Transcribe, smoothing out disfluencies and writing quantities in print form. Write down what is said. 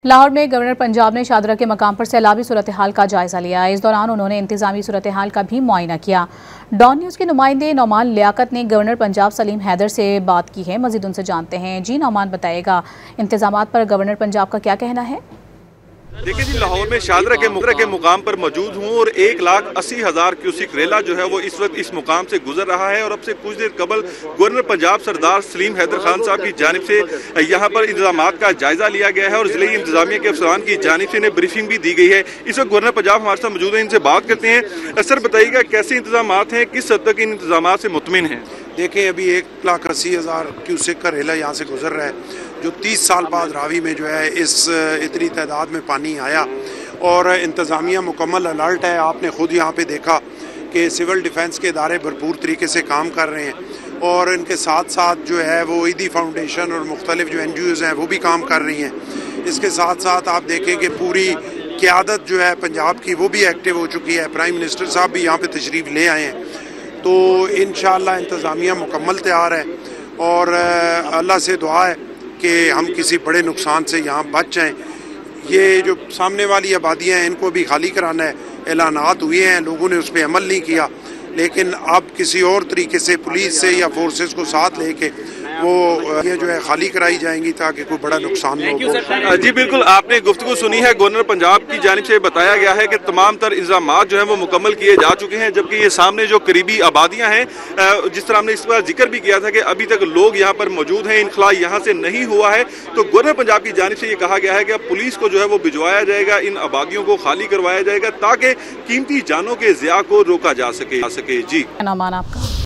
لاہور میں گورنر پنجاب نے شادرہ کے مقام پر سیلابی صورتحال کا جائزہ لیا۔ اس دوران انہوں نے انتظامی صورتحال کا بھی معائنہ کیا۔ ڈان نیوز کے نمائندے نعمان لیاقت نے گورنر پنجاب سلیم حیدر سے بات کی ہے۔ مزید ان سے جانتے ہیں۔ جی نعمان، بتائیے گا انتظامات پر گورنر پنجاب کا کیا کہنا ہے؟ دیکھیں جی، لاہور میں شادرہ کے مقام پر موجود ہوں اور 1,80,000 کیوسک ریلا جو ہے وہ اس وقت اس مقام سے گزر رہا ہے، اور اب سے کچھ دیر قبل گورنر پنجاب سردار سلیم حیدر خان صاحب کی جانب سے یہاں پر انتظامات کا جائزہ لیا گیا ہے اور ضلعی انتظامیہ کے افسران کی جانب سے انہیں بریفنگ بھی دی گئی ہے۔ اس وقت گورنر پنجاب ہمارے ساتھ موجود ہیں، ان سے بات کرتے ہیں۔ سر بتائیے گا کیسے انتظامات ہیں، کس حد تک ان انتظامات سے مطمئن ہیں؟ دیکھیں، ابھی 1,80,000 کیوسک کا ریلا یہاں سے گزر رہا ہے، جو 30 سال بعد راوی میں جو ہے اتنی تعداد میں پانی آیا، اور انتظامیہ مکمل الرٹ ہے۔ آپ نے خود یہاں پہ دیکھا کہ سول ڈیفنس کے ادارے بھرپور طریقے سے کام کر رہے ہیں، اور ان کے ساتھ ساتھ جو ہے وہ عیدی فاؤنڈیشن اور مختلف جو NGOs ہیں وہ بھی کام کر رہی ہیں۔ اس کے ساتھ ساتھ آپ دیکھیں کہ پوری قیادت جو ہے پنجاب کی وہ بھی ایکٹیو ہو چکی ہے۔ پرائم منسٹر صاحب بھی یہاں پہ تشریف لے آئے ہیں، تو انشاءاللہ انتظامیہ مکمل تیار ہے، اور اللہ سے دعا ہے کہ ہم کسی بڑے نقصان سے یہاں بچ جائیں۔ یہ جو سامنے والی آبادیاں ہیں ان کو بھی خالی کرانا ہے، اعلانات ہوئے ہیں، لوگوں نے اس پہ عمل نہیں کیا، لیکن اب کسی اور طریقے سے پولیس سے یا فورسز کو ساتھ لے کے وہ یہ جو ہے خالی کرائی جائیں گی تاکہ کوئی بڑا نقصان نہ ہو۔ جی بالکل، آپ نے گفتگو سنی ہے۔ گورنر پنجاب کی جانب سے بتایا گیا ہے کہ تمام تر انتظامات جو ہیں وہ مکمل کیے جا چکے ہیں، جبکہ یہ سامنے جو قریبی آبادیاں ہیں، جس طرح ہم نے اس پر ذکر بھی کیا تھا کہ ابھی تک لوگ یہاں پر موجود ہیں، انخلا یہاں سے نہیں ہوا ہے، تو گورنر پنجاب کی جانب سے یہ کہا گیا ہے کہ اب پولیس کو جو ہے وہ بھجوایا جائے گا، ان آبادیوں کو خالی کروایا جائے گا تاکہ قیمتی جانوں کے ضیاع کو روکا جا سکے۔ نعمان آپ کا